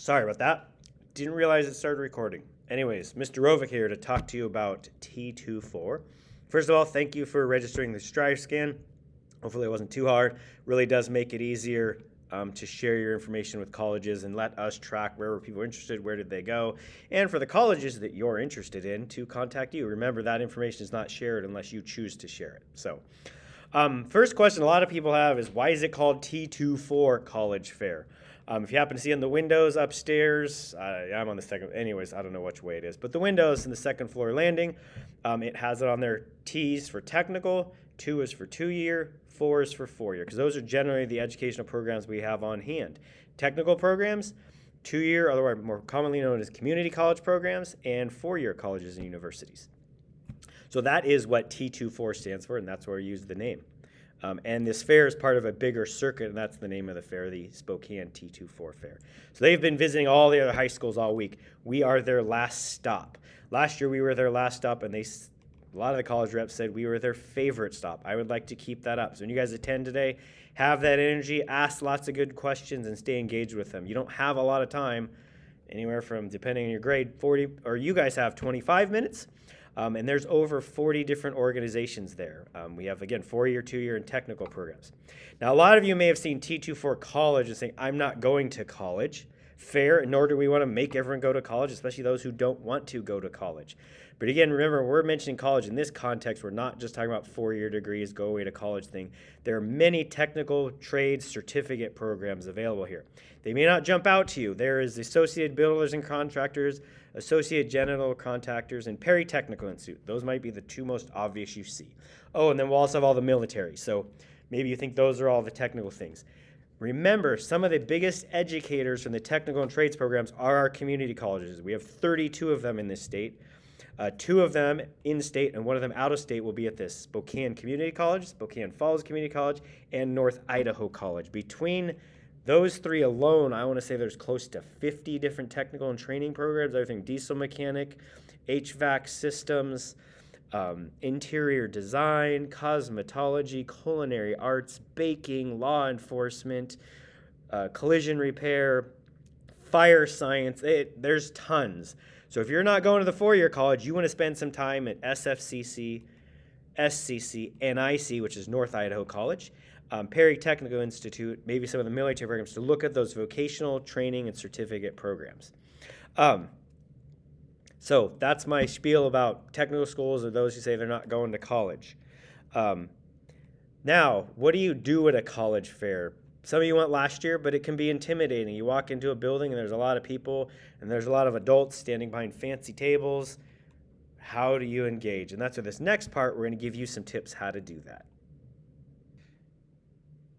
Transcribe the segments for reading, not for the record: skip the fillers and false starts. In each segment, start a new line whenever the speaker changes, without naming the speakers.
Sorry about that. Didn't realize it started recording. Anyways, Mr. Rovic here to talk to you about T24. First of all, thank you for registering the Strive scan. Hopefully it wasn't too hard. Really does make it easier to share your information with colleges and let us track where were people interested, where did they go, and for the colleges that you're interested in to contact you. Remember, that information is not shared unless you choose to share it. So, first question a lot of people have is, why is it called T24 College Fair? If you happen to see in the windows upstairs, I'm on the second, anyways, I don't know which way it is, but the windows in the second floor landing, it has it on there. T's for technical, 2 is for 2-year, 4 is for 4-year, because those are generally the educational programs we have on hand. Technical programs, 2-year, otherwise more commonly known as community college programs, and 4-year colleges and universities. So that is what T24 stands for, and that's where we use the name. And this fair is part of a bigger circuit, and that's the name of the fair, the Spokane T24 Fair. So they've been visiting all the other high schools all week. We are their last stop. Last year we were their last stop, and a lot of the college reps said we were their favorite stop. I would like to keep that up. So when you guys attend today, have that energy, ask lots of good questions, and stay engaged with them. You don't have a lot of time, anywhere from, depending on your grade, 40, or you guys have 25 minutes. And there's over 40 different organizations there. We have, again, 4-year, 2-year, and technical programs. Now, a lot of you may have seen T24 College and saying, I'm not going to college. Fair, nor do we want to make everyone go to college, especially those who don't want to go to college. But again, remember, we're mentioning college in this context. We're not just talking about 4-year degrees, go away to college thing. There are many technical trade certificate programs available here. They may not jump out to you. There is Associated Builders and Contractors, Associate General Contractors, and Perry Technical Institute. Those might be the two most obvious you see. Oh, and then we'll also have all the military. So maybe you think those are all the technical things. Remember, some of the biggest educators from the technical and trades programs are our community colleges. We have 32 of them in this state. 2 of them in-state and 1 of them out-of-state will be at this Spokane Community College, Spokane Falls Community College, and North Idaho College. Between those 3 alone, I want to say there's close to 50 different technical and training programs, everything diesel mechanic, HVAC systems, interior design, cosmetology, culinary arts, baking, law enforcement, collision repair, fire science. There's tons. So if you're not going to the 4-year college, you want to spend some time at SFCC, SCC, NIC, which is North Idaho College, Perry Technical Institute, maybe some of the military programs, to look at those vocational training and certificate programs. So that's my spiel about technical schools or those who say they're not going to college. Now, what do you do at a college fair? Some of you went last year, but it can be intimidating. You walk into a building and there's a lot of people and there's a lot of adults standing behind fancy tables. How do you engage? And that's where this next part, we're going to give you some tips how to do that.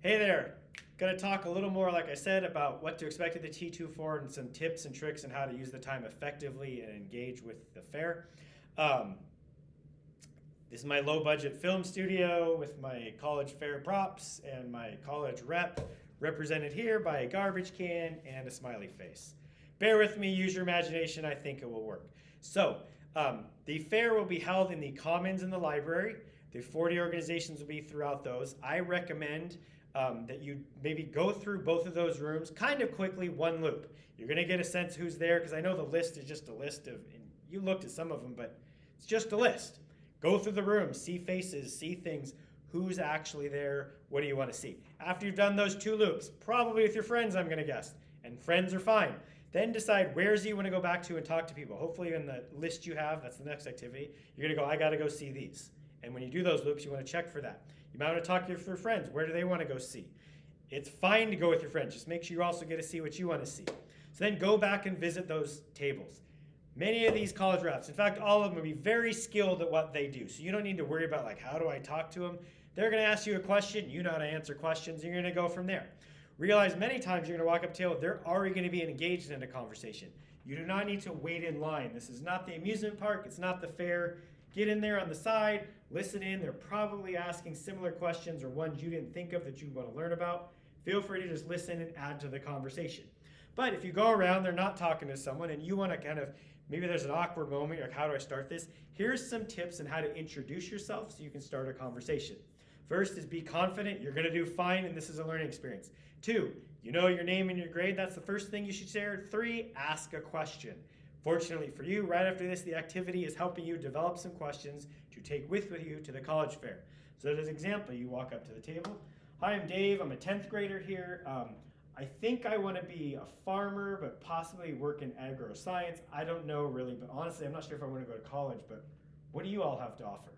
Hey there. Going to talk a little more, like I said, about what to expect at the T24 and some tips and tricks on how to use the time effectively and engage with the fair. This is my low-budget film studio with my college fair props and my college rep, represented here by a garbage can and a smiley face. Bear with me, use your imagination, I think it will work. So, the fair will be held in the Commons in the library. The 40 organizations will be throughout those. I recommend that you maybe go through both of those rooms kind of quickly, one loop. You're going to get a sense who's there, because I know the list is just a list of, and you looked at some of them, but it's just a list. Go through the room, see faces, see things, who's actually there, what do you want to see. After you've done those 2 loops, probably with your friends, I'm going to guess, and friends are fine, then decide where's you want to go back to and talk to people. Hopefully in the list you have, that's the next activity, you're going to go, I got to go see these. And when you do those loops, you want to check for that. You might want to talk to your friends. Where do they want to go see? It's fine to go with your friends. Just make sure you also get to see what you want to see. So then go back and visit those tables. Many of these college reps, in fact, all of them will be very skilled at what they do. So you don't need to worry about, like, how do I talk to them? They're going to ask you a question. You know how to answer questions. You're going to go from there. Realize many times you're going to walk up to a table, they're already going to be engaged in a conversation. You do not need to wait in line. This is not the amusement park. It's not the fair. Get in there on the side. Listen in. They're probably asking similar questions or ones you didn't think of that you want to learn about. Feel free to just listen and add to the conversation. But if you go around, they're not talking to someone, and you want to kind of, maybe there's an awkward moment, you're like, how do I start this? Here's some tips on how to introduce yourself so you can start a conversation. First is be confident. You're going to do fine, and this is a learning experience. 2, You know your name and your grade, that's the first thing you should share. 3, ask a question. Fortunately for you, right after this, the activity is helping you develop some questions to take with you to the college fair. So as an example, you walk up to the table. Hi, I'm Dave. I'm a 10th grader here. I think I want to be a farmer, but possibly work in agroscience. I don't know really, but honestly, I'm not sure if I want to go to college, but what do you all have to offer?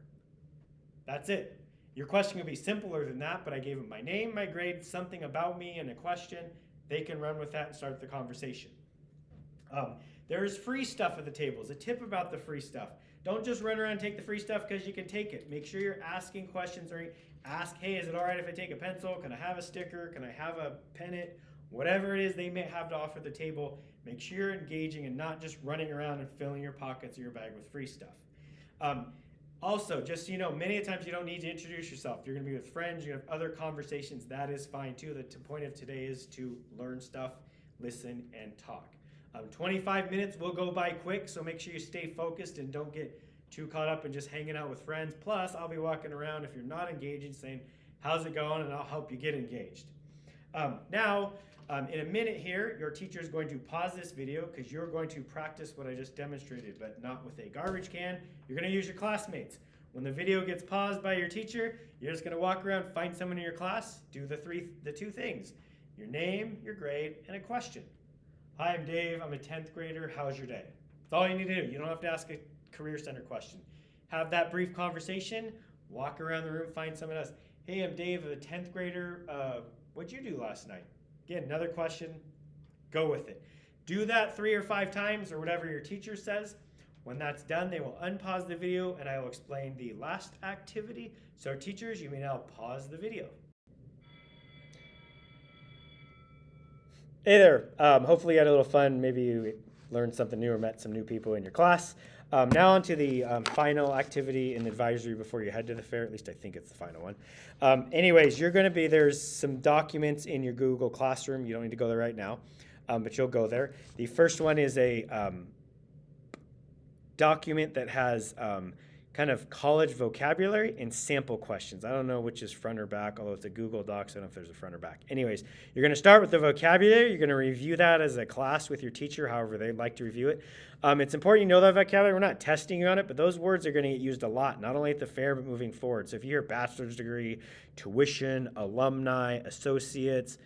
That's it. Your question can be simpler than that, but I gave them my name, my grade, something about me, and a question. They can run with that and start the conversation. There's free stuff at the tables. A tip about the free stuff. Don't just run around and take the free stuff because you can take it. Make sure you're asking questions or ask, hey, is it all right if I take a pencil? Can I have a sticker? Can I have a pennant? Whatever it is they may have to offer the table, make sure you're engaging and not just running around and filling your pockets or your bag with free stuff. Also, just so you know, many times you don't need to introduce yourself. You're going to be with friends, you have other conversations. That is fine too. The point of today is to learn stuff, listen, and talk. 25 minutes will go by quick, so make sure you stay focused and don't get too caught up in just hanging out with friends. Plus, I'll be walking around if you're not engaging, saying, how's it going? And I'll help you get engaged. In a minute here, your teacher is going to pause this video because you're going to practice what I just demonstrated, but not with a garbage can. You're going to use your classmates. When the video gets paused by your teacher, you're just going to walk around, find someone in your class, do the 2 things: your name, your grade, and a question. Hi, I'm Dave. I'm a 10th grader. How's your day? That's all you need to do. You don't have to ask a career center question. Have that brief conversation, walk around the room, find someone else. Hey, I'm Dave, I'm a 10th grader. What'd you do last night? Again, another question, go with it. Do that 3 or 5 times or whatever your teacher says. When that's done, they will unpause the video and I will explain the last activity. So teachers, you may now pause the video. Hey there, hopefully you had a little fun. Maybe you learned something new or met some new people in your class. Now on to the final activity in advisory before you head to the fair. At least I think it's the final one. Anyways, there's some documents in your Google Classroom. You don't need to go there right now, but you'll go there. The first one is a document that has kind of college vocabulary and sample questions. I don't know which is front or back, although it's a Google Doc, so I don't know if there's a front or back. Anyways, you're going to start with the vocabulary. You're going to review that as a class with your teacher, however they'd like to review it. It's important you know that vocabulary. We're not testing you on it, but those words are going to get used a lot, not only at the fair, but moving forward. So if you hear bachelor's degree, tuition, alumni, associates,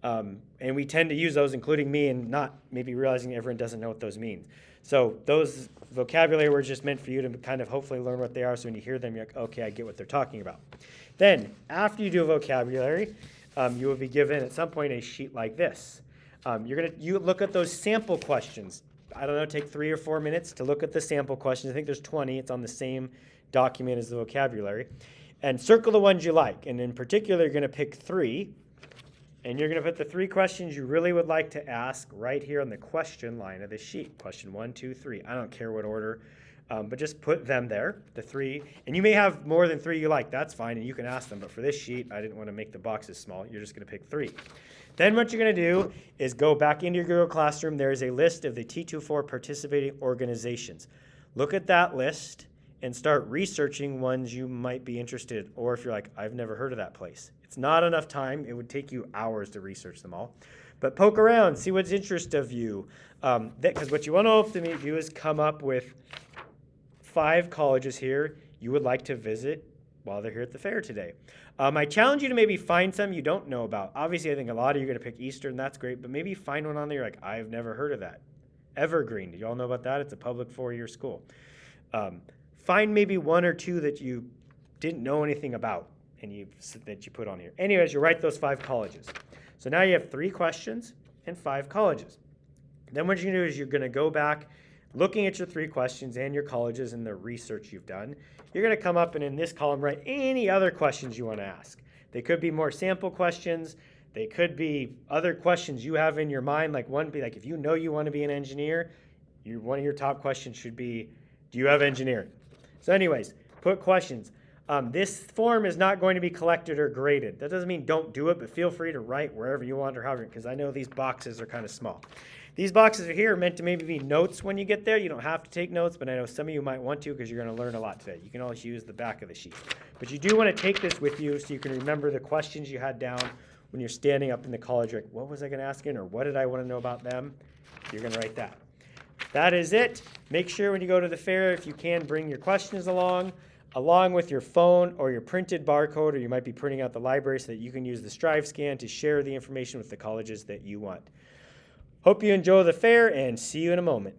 and we tend to use those, including me, and not maybe realizing everyone doesn't know what those mean. So those vocabulary words just meant for you to kind of hopefully learn what they are, so when you hear them, you're like, okay, I get what they're talking about. Then, after you do a vocabulary, you will be given at some point a sheet like this. You look at those sample questions. I don't know, take 3 or 4 minutes to look at the sample questions. I think there's 20. It's on the same document as the vocabulary. And circle the ones you like. And in particular, you're going to pick 3. And you're going to put the 3 questions you really would like to ask right here on the question line of the sheet. Question 1, 2, 3. I don't care what order, but just put them there, the 3. And you may have more than 3 you like. That's fine, and you can ask them. But for this sheet, I didn't want to make the boxes small. You're just going to pick 3. Then what you're going to do is go back into your Google Classroom. There is a list of the T24 participating organizations. Look at that list and start researching ones you might be interested in. Or if you're like, I've never heard of that place. It's not enough time. It would take you hours to research them all. But poke around, see what's interest of you. Because what you want to ultimately do is come up with 5 colleges here you would like to visit while they're here at the fair today. I challenge you to maybe find some you don't know about. Obviously, I think a lot of you are going to pick Eastern. That's great. But maybe find one on there you're like, I've never heard of that. Evergreen. Do you all know about that? It's a public 4-year school. Find maybe 1 or 2 that you didn't know anything about and that you put on here. Anyways, you write those 5 colleges. So now you have 3 questions and 5 colleges. Then what you're going to do is you're going to go back, looking at your 3 questions and your colleges and the research you've done. You're going to come up and in this column write any other questions you want to ask. They could be more sample questions. They could be other questions you have in your mind. Like one be like, if you know you want to be an engineer, one of your top questions should be, do you have engineering? So anyways, put questions. This form is not going to be collected or graded. That doesn't mean don't do it, but feel free to write wherever you want or however, because I know these boxes are kind of small. These boxes are here meant to maybe be notes when you get there. You don't have to take notes, but I know some of you might want to because you're going to learn a lot today. You can always use the back of the sheet. But you do want to take this with you so you can remember the questions you had down when you're standing up in the college, like, what was I going to ask in, or what did I want to know about them? You're going to write that. That is it. Make sure when you go to the fair, if you can, bring your questions along with your phone or your printed barcode, or you might be printing out the library so that you can use the Strive scan to share the information with the colleges that you want. Hope you enjoy the fair, and see you in a moment.